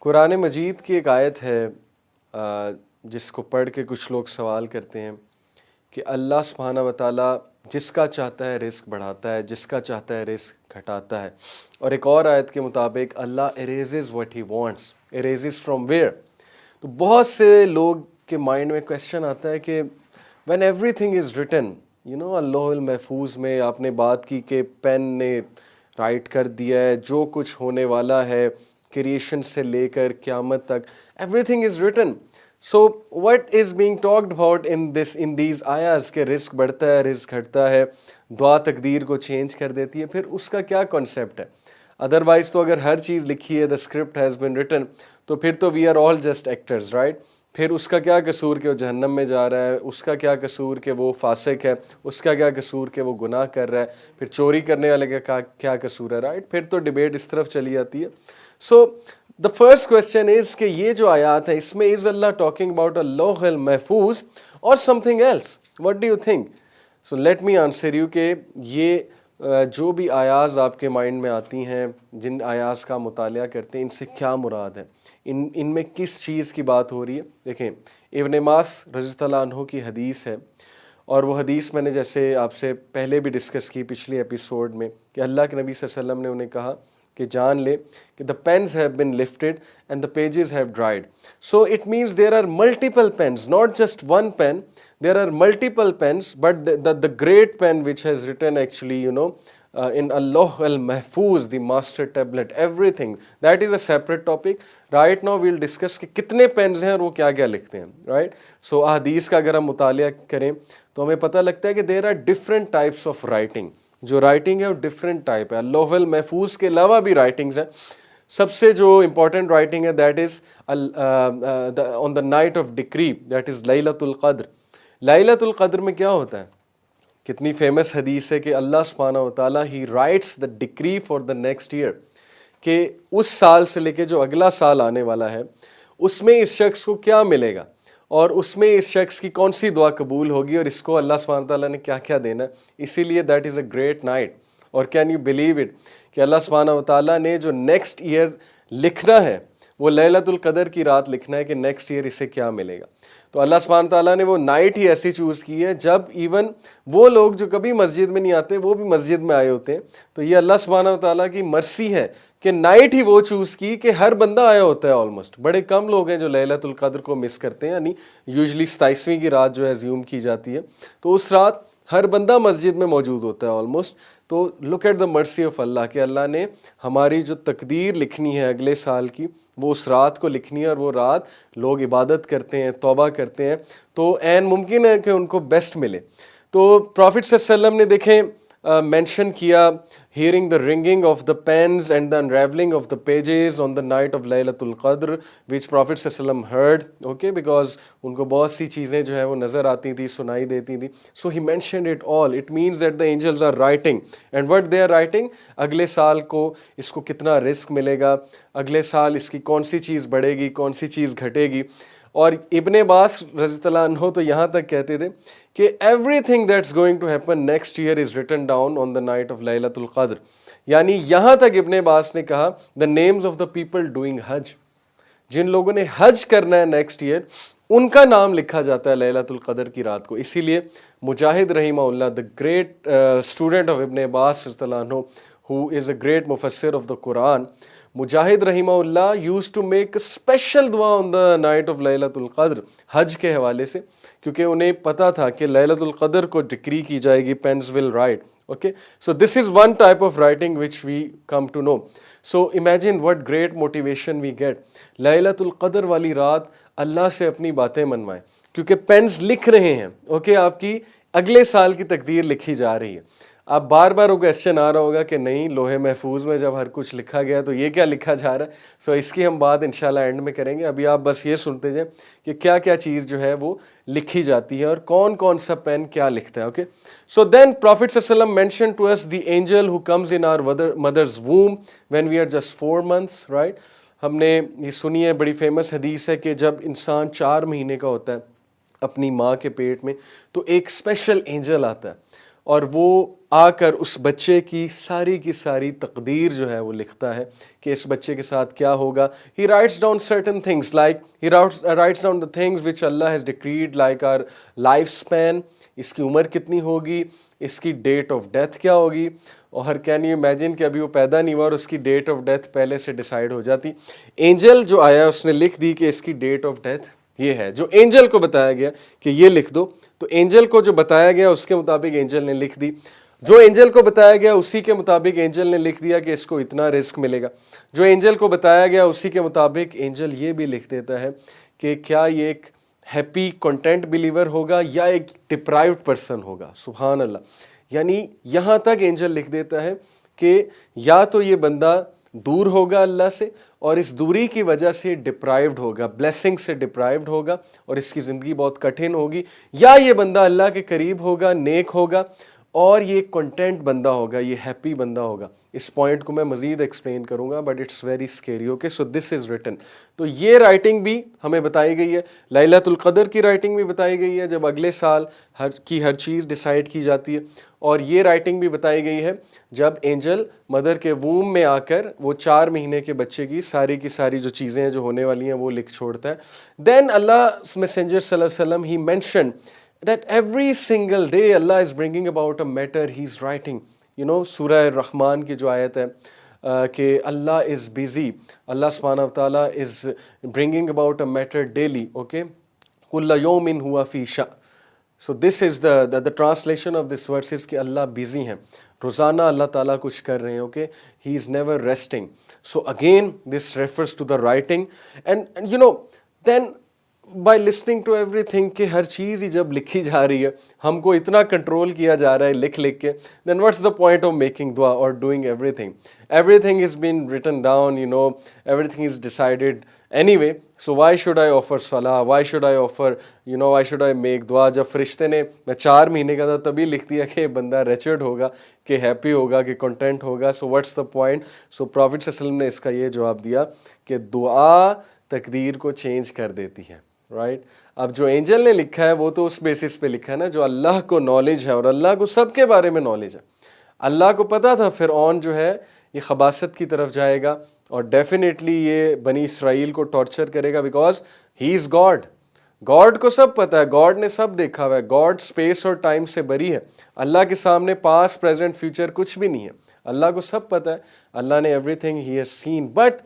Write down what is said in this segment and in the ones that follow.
قرآن مجید کی ایک آیت ہے جس کو پڑھ کے کچھ لوگ سوال کرتے ہیں کہ اللہ سبحانہ و تعالیٰ جس کا چاہتا ہے رزق بڑھاتا ہے، جس کا چاہتا ہے رزق گھٹاتا ہے، اور ایک اور آیت کے مطابق Allah arises what he wants, arises from where. تو بہت سے لوگ کے مائنڈ میں کویسچن آتا ہے کہ when everything is written اللہ المحفوظ میں آپ نے بات کی کہ پین نے رائٹ کر دیا ہے جو کچھ ہونے والا ہے کریشن سے لے کر قیامت تک، everything is written. So what is being talked about in these آیاز کہ رزق بڑھتا ہے، رزق گھٹتا ہے، دعا تقدیر کو چینج کر دیتی ہے، پھر اس کا کیا کانسیپٹ ہے؟ ادروائز تو اگر ہر چیز لکھی ہے، the script has been written, تو پھر تو we are all just actors, right? پھر اس کا کیا قصور کہ وہ جہنم میں جا رہا ہے، اس کا کیا قصور کہ وہ فاسق ہے، اس کا کیا قصور کہ وہ گناہ کر رہا ہے، پھر چوری کرنے والے کا کیا قصور ہے، رائٹ؟ پھر تو ڈیبیٹ اس طرف چلی جاتی ہے. سو the first question is کہ یہ جو آیات ہے اس میں is Allah talking about a لوح المحفوظ or something else? What do you think? So let me answer you کہ یہ جو بھی آیاز آپ کے مائنڈ میں آتی ہیں، جن آیاز کا مطالعہ کرتے ہیں، ان سے کیا مراد ہے، ان میں کس چیز کی بات ہو رہی ہے؟ دیکھیں، ابن عباس رضی اللہ عنہ کی حدیث ہے، اور وہ حدیث میں نے جیسے آپ سے پہلے بھی ڈسکس کی پچھلی ایپیسوڈ میں کہ اللہ کے نبی صلی اللہ علیہ وسلم نے انہیں کہا کہ جان لے کہ the pens have been lifted and the pages have dried. So it means there are multiple pens, not just one pen. There are multiple pens, but the great pen which has written actually, in Allah al-Mahfuz, the master tablet, everything. That is a separate topic. Right now we'll discuss کہ کتنے pens ہیں اور وہ کیا کیا لکھتے ہیں, right? So حدیث کا اگر ہم مطالعہ کریں تو ہمیں پتہ لگتا ہے کہ there are different types of writing. جو رائٹنگ ہے وہ ڈفرینٹ ٹائپ ہے. لوح المحفوظ کے علاوہ بھی رائٹنگز ہیں. سب سے جو امپورٹنٹ رائٹنگ ہے that is on the night of decree, that is لیلۃ القدر. لیلۃ القدر میں کیا ہوتا ہے؟ کتنی فیمس حدیث ہے کہ اللہ سبحانہ و تعالیٰ ہی writes the decree for the next year, کہ اس سال سے لے کے جو اگلا سال آنے والا ہے اس میں اس شخص کو کیا ملے گا، اور اس میں اس شخص کی کون سی دعا قبول ہوگی، اور اس کو اللہ سبحانہ تعالیٰ نے کیا کیا دینا ہے. اسی لیے that is a great night. اور کین یو بلیو اٹ کہ اللہ سبحانہ و تعالیٰ نے جو نیکسٹ ایئر لکھنا ہے وہ لیلۃ القدر کی رات لکھنا ہے کہ نیکسٹ ایئر اسے کیا ملے گا. تو اللہ سبحانہ تعالیٰ نے وہ نائٹ ہی ایسی چوز کی ہے جب ایون وہ لوگ جو کبھی مسجد میں نہیں آتے وہ بھی مسجد میں آئے ہوتے ہیں. تو یہ اللہ سبحانہ و تعالیٰ کی مرسی ہے کہ نائٹ ہی وہ چوز کی کہ ہر بندہ آیا ہوتا ہے. آلموسٹ بڑے کم لوگ ہیں جو لیلۃ القدر کو مس کرتے ہیں، یعنی یوزلی 27ویں کی رات جو ہے زیوم کی جاتی ہے، تو اس رات ہر بندہ مسجد میں موجود ہوتا ہے آلموسٹ. تو look at the mercy of اللہ کہ اللہ نے ہماری جو تقدیر لکھنی ہے اگلے سال کی وہ اس رات کو لکھنی ہے، اور وہ رات لوگ عبادت کرتے ہیں، توبہ کرتے ہیں، تو عین ممکن ہے کہ ان کو بیسٹ ملے. تو پروفٹ صلی اللہ علیہ وسلم نے دیکھیں مینشن کیا hearing the ringing of the pens and the unraveling of the pages on the night of Laylatul Qadr, which Prophet صلی اللہ علیہ وسلم heard, okay, because ان کو بہت سی چیزیں جو ہیں وہ نظر آتی تھی، سنائی دیتی تھی. So he mentioned it all. It means that the angels are writing, and what they are writing, اگلے سال کو اس کو کتنا رزق ملے گا، اگلے سال اس کی کون سی چیز بڑھے گی، کون سی چیز گھٹے گی. اور ابن عباس رضی اللہ عنہ تو یہاں تک کہتے تھے کہ everything that's going to happen next year is written down on the night of لیلۃ القدر. یعنی یہاں تک ابن عباس نے کہا the names of the people doing حج، جن لوگوں نے حج کرنا ہے نیکسٹ ایئر ان کا نام لکھا جاتا ہے لیلۃ القدر کی رات کو. اسی لیے مجاہد رحمہ اللہ، دا گریٹ اسٹوڈنٹ آف ابن عباس رضی اللہ عنہ who is a great mufassir of the Quran, مجاہد رحمہ اللہ used to make a special dua on the night of لیلۃ القدر حج کے حوالے سے، کیونکہ انہیں پتہ تھا کہ لیلۃ القدر کو ڈکری کی جائے گی، pens will write. Okay, so this is one type of writing which we come to know. So imagine what great motivation we get. لیلۃ القدر والی رات اللہ سے اپنی باتیں منوائیں، کیونکہ پینس لکھ رہے ہیں. اوکے، آپ کی اگلے سال کی تقدیر لکھی جا رہی ہے. اب بار بار وہ کویسچن آ رہا ہوگا کہ نہیں، لوح محفوظ میں جب ہر کچھ لکھا گیا تو یہ کیا لکھا جا رہا ہے. سو اس کی ہم بات انشاءاللہ اینڈ میں کریں گے. ابھی آپ بس یہ سنتے جائیں کہ کیا کیا چیز جو ہے وہ لکھی جاتی ہے اور کون کون سا پین کیا لکھتا ہے. اوکے، سو دین پروفٹ صلی اللہ علیہ وسلم mention to us the angel who comes in our mothers womb when we are just 4 months, right. ہم نے یہ سنی ہے، بڑی فیمس حدیث ہے کہ جب انسان 4 مہینے کا ہوتا ہے اپنی ماں کے پیٹ میں تو ایک اسپیشل اینجل آتا ہے اور وہ آ کر اس بچے کی ساری تقدیر جو ہے وہ لکھتا ہے کہ اس بچے کے ساتھ کیا ہوگا. He writes down certain things like he writes down the things which Allah has decreed like our lifespan, اس کی عمر کتنی ہوگی, اس کی ڈیٹ آف ڈیتھ کیا ہوگی. اور کین یو امیجن کہ ابھی وہ پیدا نہیں ہوا اور اس کی ڈیٹ آف ڈیتھ پہلے سے ڈیسائیڈ ہو جاتی. اینجل جو آیا اس نے لکھ دی کہ اس کی ڈیٹ آف ڈیتھ یہ ہے, جو اینجل کو بتایا گیا کہ یہ لکھ دو, تو اینجل کو جو بتایا گیا اس کے مطابق اینجل نے لکھ دی. جو اینجل کو بتایا گیا اسی کے مطابق اینجل نے لکھ دیا کہ اس کو اتنا رزق ملے گا. جو اینجل کو بتایا گیا اسی کے مطابق اینجل یہ بھی لکھ دیتا ہے کہ کیا یہ ایک ہیپی کنٹینٹ بلیور ہوگا یا ایک ڈپرائیوڈ پرسن ہوگا. سبحان اللہ. یعنی یہاں تک اینجل لکھ دیتا ہے کہ یا تو یہ بندہ دور ہوگا اللہ سے اور اس دوری کی وجہ سے ڈپرائیوڈ ہوگا, بلیسنگ سے ڈپرائیوڈ ہوگا اور اس کی زندگی بہت کٹھن ہوگی, یا یہ بندہ اللہ کے قریب ہوگا, نیک ہوگا اور یہ کنٹینٹ بندہ ہوگا, یہ ہیپی بندہ ہوگا. اس پوائنٹ کو میں مزید ایکسپلین کروں گا but it's very scary. Okay, so this is written. تو یہ رائٹنگ بھی ہمیں بتائی گئی ہے. لیلۃ القدر کی رائٹنگ بھی بتائی گئی ہے جب اگلے سال ہر چیز ڈیسائیڈ کی جاتی ہے, اور یہ رائٹنگ بھی بتائی گئی ہے جب اینجل مدر کے ووم میں آ کر وہ 4 مہینے کے بچے کی ساری جو چیزیں ہیں جو ہونے والی ہیں وہ لکھ چھوڑتا ہے. دین اللہ میسنجر صلی اللہ علیہ وسلم he mention that every single day Allah is bringing about a matter he's writing. You know, سورہ الرحمن کی جو آیت ہے کہ اللہ is busy, اللہ سبحانہ وتعالیٰ is bringing about a matter daily. Okay, كُلَّ يَوْمٍ هُوَ فِي شَأْنٍ. So this is the translation of this verse is کہ اللہ busy ہیں, روزانہ اللہ تعالیٰ کچھ کر رہے ہیں. Okay, he is never resting. So again this refers to the writing and you know then by listening to everything کہ ہر چیز ہی جب لکھی جا رہی ہے, ہم کو اتنا کنٹرول کیا جا رہا ہے لکھ کے, then what's the point of making دعا اور doing everything is been written down, you know, everything is decided anyway. So why should I offer صلاح, why should I offer, you know, why should I make دعا. جب فرشتے نے, میں 4 مہینے کا تھا تبھی لکھ دیا کہ بندہ ریچرڈ ہوگا, کہ ہیپی ہوگا, کہ کنٹینٹ ہوگا. So what's the point. So prophet صلی اللہ علیہ وسلم نے اس کا یہ جواب دیا کہ دعا تقدیر کو چینج کر دیتی ہے. رائٹ. اب جو اینجل نے لکھا ہے وہ تو اس بیسس پہ لکھا ہے نا جو اللہ کو نالج ہے, اور اللہ کو سب کے بارے میں نالج ہے. اللہ کو پتا تھا فرعون جو ہے یہ خباثت کی طرف جائے گا اور ڈیفینیٹلی یہ بنی اسرائیل کو ٹارچر کرے گا, because he is God. God کو سب پتا ہے, گاڈ نے سب دیکھا ہوا ہے. گاڈ اسپیس اور ٹائم سے بری ہے. اللہ کے سامنے پاسٹ پریزنٹ فیوچر کچھ بھی نہیں ہے. اللہ کو سب پتا ہے, اللہ نے every thing he has seen. But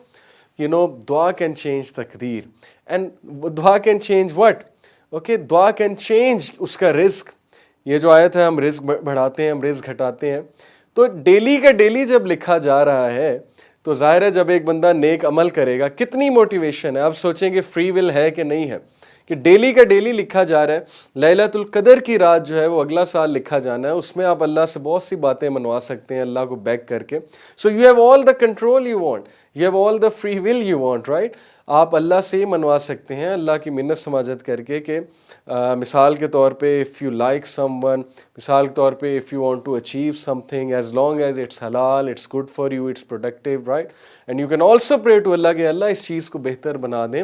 you know, دعا can change تقدیر. and دعا can change what? okay, دعا can change اس کا رزق. یہ جو آیت ہے ہم رزق بڑھاتے ہیں, ہم رزق گھٹاتے ہیں, تو ڈیلی کا ڈیلی جب لکھا جا رہا ہے تو ظاہر ہے جب ایک بندہ نیک عمل کرے گا کتنی موٹیویشن ہے. اب سوچیں کہ فری ول ہے کہ نہیں ہے, کہ ڈیلی کا ڈیلی لکھا جا رہا ہے. لیلۃ القدر کی رات جو ہے وہ اگلا سال لکھا جانا ہے, اس میں آپ اللہ سے بہت سی باتیں منوا سکتے ہیں اللہ کو بیک کر کے. So you have all the control you want, you have all the free will you want. Right. آپ اللہ سے ہی منوا سکتے ہیں اللہ کی منت سماجت کر کے کہ مثال کے طور پہ if you like someone, مثال کے طور پہ if you want to achieve something, as long as it's حلال, it's good for you, it's productive. Right. And you can also pray to Allah کہ اللہ اس چیز کو بہتر بنا دیں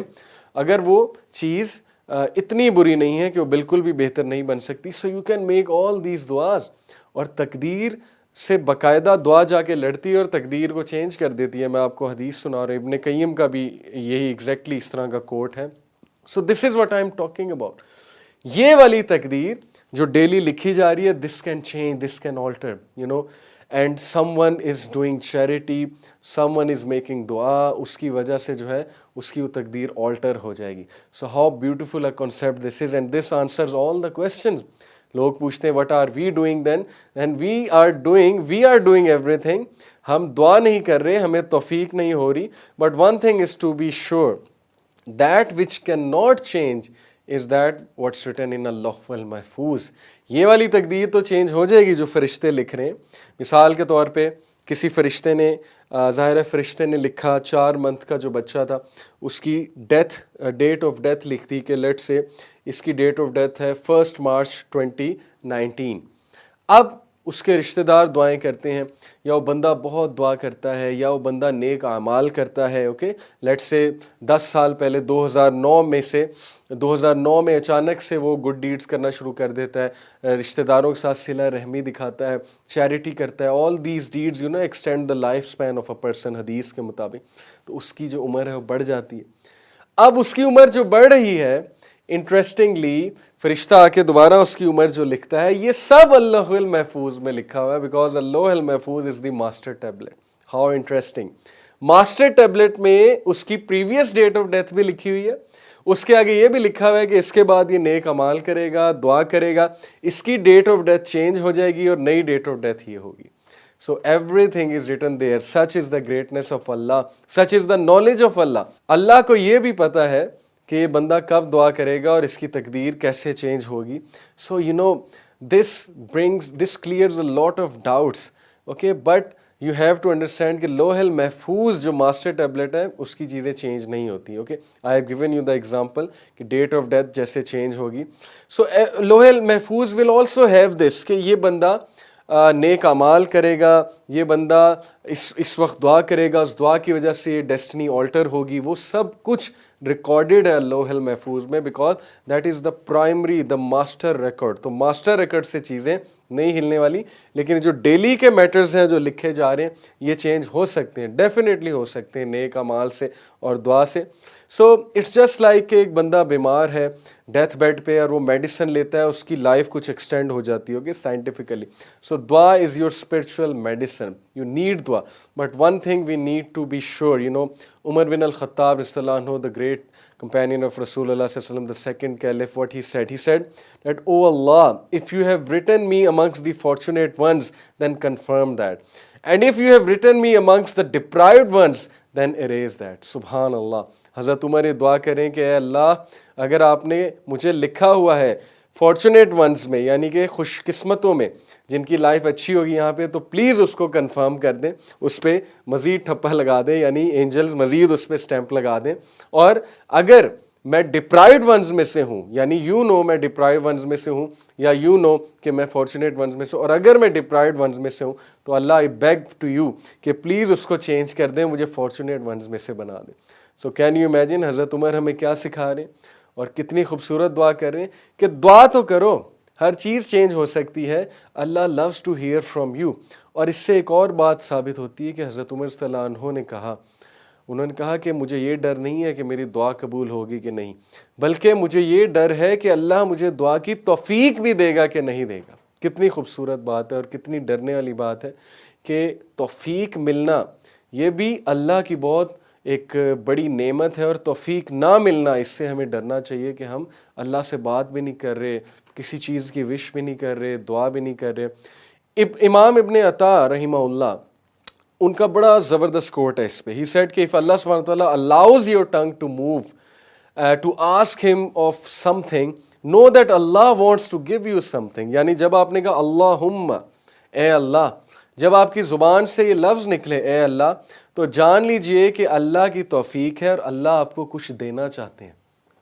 اگر وہ چیز اتنی بری نہیں ہے کہ وہ بالکل بھی بہتر نہیں بن سکتی. So you can make all these دعاز, اور تقدیر سے باقاعدہ دعا جا کے لڑتی ہے اور تقدیر کو چینج کر دیتی ہے. میں آپ کو حدیث سنا رہا ہوں, ابن قیم کا بھی یہی ایگزیکٹلی اس طرح کا کوٹ ہے. So this is what I am talking about. یہ والی تقدیر جو ڈیلی لکھی جا رہی ہے, this can change, this can alter, you know, and someone is doing charity, someone is making دعا, اس کی وجہ سے جو ہے اس کی وہ تقدیر آلٹر ہو جائے گی. So how beautiful a concept this is, and this answers all the questions. لوگ پوچھتے ہیں what are we doing then, and we are doing everything. ہم دعا نہیں کر رہے, ہمیں توفیق نہیں ہو رہی, but one thing is to be sure, that which can not change is that what's written in اللوح المحفوظ. یہ والی تقدیر تو چینج ہو جائے گی جو فرشتے لکھ رہے ہیں. مثال کے طور پہ کسی فرشتے نے, ظاہر فرشتے نے لکھا 4 منتھ کا جو بچہ تھا اس کی ڈیٹ آف ڈیتھ لکھ دی کہ لیٹ سے اس کی ڈیٹ آف ڈیتھ ہے 1 مارچ 2019. اب اس کے رشتہ دار دعائیں کرتے ہیں، یا وہ بندہ بہت دعا کرتا ہے، یا وہ بندہ نیک اعمال کرتا ہے، اوکے لیٹ سے 10 سال پہلے 2009 میں اچانک سے وہ گڈ ڈیڈز کرنا شروع کر دیتا ہے، رشتہ داروں کے ساتھ صلہ رحمی دکھاتا ہے، چیریٹی کرتا ہے، all these deeds extend the life span of a person حدیث کے مطابق، تو اس کی جو عمر ہے وہ بڑھ جاتی ہے۔ اب اس کی عمر جو بڑھ رہی ہے، انٹرسٹنگلی فرشتہ آ کے دوبارہ اس کی عمر جو لکھتا ہے، یہ سب اللہ المحفوظ میں لکھا ہوا ہے، بیکاز اللہ المحفوظ is the master tablet. How interesting, master tablet میں اس کی پریویس ڈیٹ آف ڈیتھ بھی لکھی ہوئی ہے، اس کے آگے یہ بھی لکھا ہوا ہے کہ اس کے بعد یہ نیک اعمال کرے گا، دعا کرے گا، اس کی ڈیٹ آف ڈیتھ چینج ہو جائے گی اور نئی ڈیٹ آف ڈیتھ یہ ہوگی۔ So everything is written there. Such is the greatness of Allah. Such is the knowledge of Allah. اللہ کو یہ بھی پتا ہے کہ یہ بندہ کب دعا کرے گا اور اس کی تقدیر کیسے چینج ہوگی۔ So this clears a lot of doubts. Okay, but you have to understand کہ لوح المحفوظ جو ماسٹر ٹیبلٹ ہے اس کی چیزیں چینج نہیں ہوتی۔ Okay I have given you the example کہ ڈیٹ آف ڈیتھ جیسے چینج ہوگی۔ So لوح المحفوظ will also have this کہ یہ بندہ نیک اعمال کرے گا، یہ بندہ اس وقت دعا کرے گا، اس دعا کی وجہ سے یہ ڈیسٹنی آلٹر ہوگی، وہ سب کچھ ریکارڈڈ ہے لوح المحفوظ میں، because that is the primary the master record. تو ماسٹر ریکارڈ سے چیزیں نہیں ہلنے والی، لیکن جو ڈیلی کے میٹرز ہیں جو لکھے جا رہے ہیں یہ چینج ہو سکتے ہیں، ڈیفینیٹلی ہو سکتے ہیں نیک اعمال سے اور دعا سے۔ سو اٹس جسٹ لائک کہ ایک بندہ بیمار ہے ڈیتھ بیڈ پہ اور وہ میڈیسن لیتا ہے، اس کی لائف کچھ ایکسٹینڈ ہو جاتی ہوگی سائنٹیفکلی۔ سو دعا is your spiritual medicine, you need دعا، but one thing we need to be sure, عمر بن الخطاب رضی اللہ عنہ، the great companion of Rasul Allah sallallahu alaihi wasallam, the second caliph, what he said that, "Oh Allah, if you have written me amongst the fortunate ones, then confirm that. And if you have written me amongst the deprived ones, then erase that." سبحان اللہ، حضرت عمر یہ دعا کریں کہ اے اللہ اگر آپ نے مجھے لکھا ہوا ہے فارچونیٹ ونز میں، یعنی کہ خوش قسمتوں میں جن کی لائف اچھی ہوگی یہاں پہ، تو پلیز اس کو کنفرم کر دیں، اس پہ مزید ٹھپا لگا دیں، یعنی اینجلز مزید اس پہ سٹیمپ لگا دیں۔ اور اگر میں ڈپرائیوڈ ونز میں سے ہوں، یعنی میں ڈپرائیوڈ ونز میں سے ہوں، یا کہ میں فارچونیٹ ونز میں سے ہوں، اور اگر میں ڈپرائیوڈ ونز میں سے ہوں تو اللہ آئی بیگ ٹو یو کہ پلیز اس کو چینج کر دیں، مجھے فارچونیٹ ونز میں سے بنا دیں۔ سو کین یو امیجن حضرت عمر ہمیں کیا سکھا رہے ہیں اور کتنی خوبصورت دعا کر رہے ہیں کہ دعا تو کرو، ہر چیز چینج ہو سکتی ہے، Allah loves to hear from you. اور اس سے ایک اور بات ثابت ہوتی ہے کہ حضرت عمر صلی اللہ عنہ نے کہا، انہوں نے کہا کہ مجھے یہ ڈر نہیں ہے کہ میری دعا قبول ہوگی کہ نہیں، بلکہ مجھے یہ ڈر ہے کہ اللہ مجھے دعا کی توفیق بھی دے گا کہ نہیں دے گا۔ کتنی خوبصورت بات ہے اور کتنی ڈرنے والی بات ہے کہ توفیق ملنا یہ بھی اللہ کی بہت ایک بڑی نعمت ہے، اور توفیق نہ ملنا اس سے ہمیں ڈرنا چاہیے کہ ہم اللہ سے بات بھی نہیں کر رہے، کسی چیز کی وش بھی نہیں کر رہے، دعا بھی نہیں کر رہے۔ امام ابن عطا رحمہ اللہ، ان کا بڑا زبردست کوٹ ہے اس پہ، ہی سیڈ کہ if Allah subhanahu wa ta'ala allows your tongue to move to ask him of something, know that Allah wants to give you something۔ یعنی جب آپ نے کہا اللہم، اے اللہ، جب آپ کی زبان سے یہ لفظ نکلے اے اللہ، تو جان لیجئے کہ اللہ کی توفیق ہے اور اللہ آپ کو کچھ دینا چاہتے ہیں۔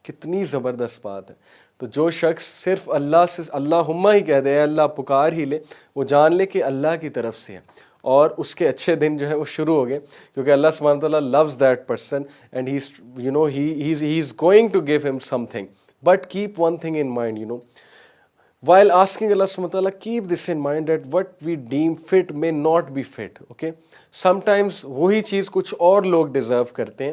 کتنی زبردست بات ہے۔ تو جو شخص صرف اللہ سے اللہم ہی کہہ دے، اے اللہ پکار ہی لے، وہ جان لے کہ اللہ کی طرف سے ہے، اور اس کے اچھے دن جو ہے وہ شروع ہو گئے، کیونکہ اللہ سبحانہ تعالیٰ loves that person and he's going to give him something. But keep one thing in mind, while asking Allah subhanahu wa ta'ala, keep this in mind that what we deem fit may not be fit. Okay, sometimes وہی چیز کچھ اور لوگ deserve کرتے ہیں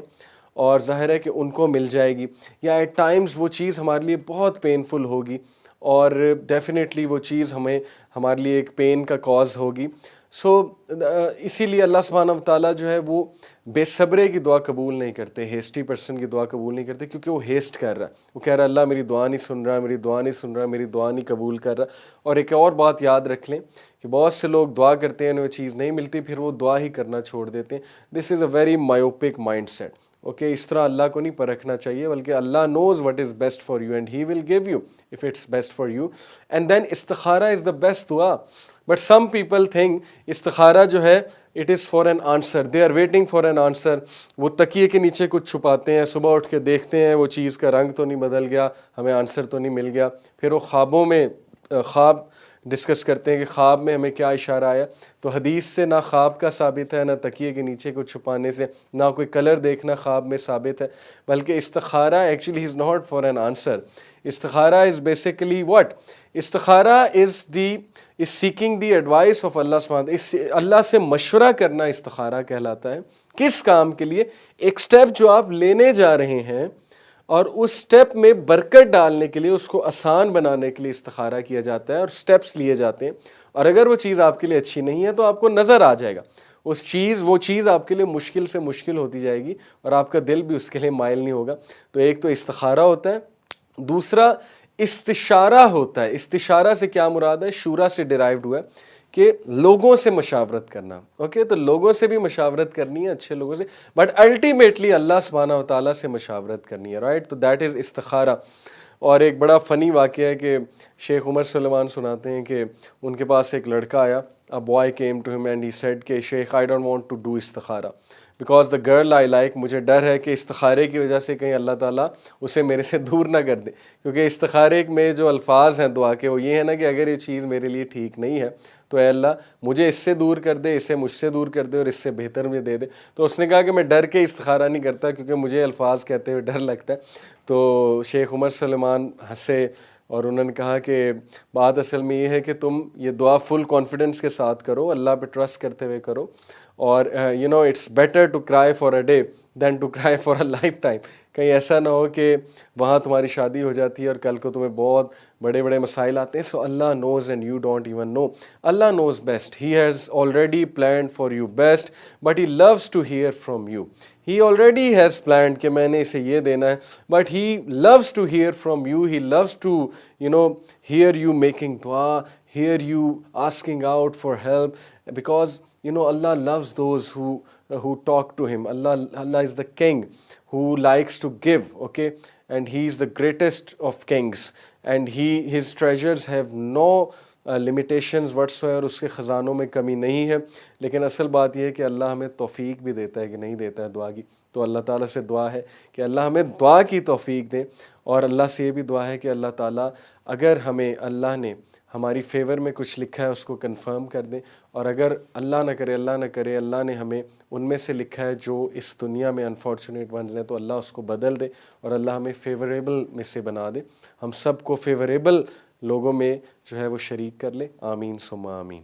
اور ظاہر ہے کہ ان کو مل جائے گی، یا ایٹ ٹائمز وہ چیز ہمارے لیے بہت پینفل ہوگی، اور ڈیفینیٹلی وہ چیز ہمارے لیے ایک پین کا کاز ہوگی۔ سو اسی لیے اللہ سبحانہ وتعالیٰ جو ہے وہ بے صبرے کی دعا قبول نہیں کرتے، ہیسٹی پرسن کی دعا قبول نہیں کرتے، کیونکہ وہ ہیسٹ کر رہا ہے، وہ کہہ رہا ہے اللہ میری دعا نہیں سن رہا، میری دعا نہیں سن رہا، میری دعا نہیں قبول کر رہا۔ اور ایک اور بات یاد رکھ لیں کہ بہت سے لوگ دعا کرتے ہیں، انہیں وہ چیز نہیں ملتی، پھر وہ دعا ہی کرنا چھوڑ دیتے ہیں۔ This is a very myopic mindset. Okay, اس طرح اللہ کو نہیں پرکھنا چاہیے، بلکہ Allah knows what is best for you and he will give you if it's best for you, and then استخارہ از دا بیسٹ دعا۔ بٹ سم پیپل تھنک استخارہ جو ہے it is for an answer, they are waiting for an answer. وہ تکیے کے نیچے کچھ چھپاتے ہیں، صبح اٹھ کے دیکھتے ہیں وہ چیز کا رنگ تو نہیں بدل گیا، ہمیں آنسر تو نہیں مل گیا، پھر وہ خوابوں میں خواب ڈسکس کرتے ہیں کہ خواب میں ہمیں کیا اشارہ آیا. تو حدیث سے نہ خواب کا ثابت ہے، نہ تکیے کے نیچے کو چھپانے سے، نہ کوئی کلر دیکھنا خواب میں ثابت ہے، بلکہ استخارہ actually is not for an answer. استخارہ از بیسیکلی واٹ؟ استخارہ is seeking the advice of Allah سبحانہ. اللہ سے مشورہ کرنا استخارہ کہلاتا ہے. کس کام کے لیے؟ ایک سٹیپ جو آپ لینے جا رہے ہیں اور اس سٹیپ میں برکت ڈالنے کے لیے، اس کو آسان بنانے کے لیے استخارہ کیا جاتا ہے اور سٹیپس لیے جاتے ہیں. اور اگر وہ چیز آپ کے لیے اچھی نہیں ہے تو آپ کو نظر آ جائے گا وہ چیز آپ کے لیے مشکل سے مشکل ہوتی جائے گی اور آپ کا دل بھی اس کے لیے مائل نہیں ہوگا. تو ایک تو استخارہ ہوتا ہے، دوسرا استشارہ ہوتا ہے. استشارہ سے کیا مراد ہے؟ شورا سے ڈیرائیوڈ ہوا ہے کہ لوگوں سے مشاورت کرنا. اوکے، تو لوگوں سے بھی مشاورت کرنی ہے، اچھے لوگوں سے، بٹ الٹیمیٹلی اللہ سبحانہ و تعالیٰ سے مشاورت کرنی ہے. رائٹ، تو دیٹ از استخارہ. اور ایک بڑا فنی واقعہ ہے کہ شیخ عمر سلیمان سناتے ہیں کہ ان کے پاس ایک لڑکا آیا. A boy came to him and he said کہ شیخ I don't want to do استخارہ because the girl I like، مجھے ڈر ہے کہ استخارے کی وجہ سے کہیں اللہ تعالیٰ اسے میرے سے دور نہ کر دے. کیونکہ استخارے میں جو الفاظ ہیں دعا کے وہ یہ ہے نا کہ اگر یہ چیز میرے لیے ٹھیک نہیں ہے تو اے اللہ مجھے اس سے دور کر دے، اسے مجھ سے دور کر دے اور اس سے بہتر میں دے دے. تو اس نے کہا کہ میں ڈر کے استخارہ نہیں کرتا کیونکہ مجھے الفاظ کہتے ہوئے ڈر لگتا ہے. تو شیخ عمر سلیمان ہنسے اور انہوں نے کہا کہ بات اصل میں یہ ہے کہ تم یہ دعا فل کانفیڈنس کے ساتھ کرو، اللہ پہ ٹرسٹ کرتے ہوئے کرو. اور it's better to cry for a day than to cry for a lifetime. کہیں ایسا نہ ہو کہ وہاں تمہاری شادی ہو جاتی ہے اور کل کو تمہیں بہت بڑے بڑے مسائل آتے ہیں. So Allah knows and you don't even know. Allah knows best. He has already planned for you best but he loves to hear from you. He already has planned کہ میں نے اسے یہ دینا ہے, but he loves to hear from you. He loves to, hear you making dua, hear you asking out for help, because, Allah loves those who talk to him. Allah is the king who likes to give, okay? And he is the greatest of kings, and his treasures have no limitations whatsoever. اس کے خزانوں میں کمی نہیں ہے. لیکن اصل بات یہ ہے کہ اللہ ہمیں توفیق بھی دیتا ہے کہ نہیں دیتا ہے دعا کی. تو اللہ تعالیٰ سے دعا ہے کہ اللہ ہمیں دعا کی توفیق دے, اور اللہ سے یہ بھی دعا ہے کہ اللہ تعالیٰ اگر ہمیں اللہ نے ہماری فیور میں کچھ لکھا ہے اس کو کنفرم کر دے, اور اگر اللہ نہ کرے اللہ نے ہمیں ان میں سے لکھا ہے جو اس دنیا میں انفارچونیٹ ونز ہیں, تو اللہ اس کو بدل دے اور اللہ ہمیں فیوریبل میں سے بنا دے. ہم سب کو فیوریبل لوگوں میں جو ہے وہ شریک کر لے. آمین ثم آمین.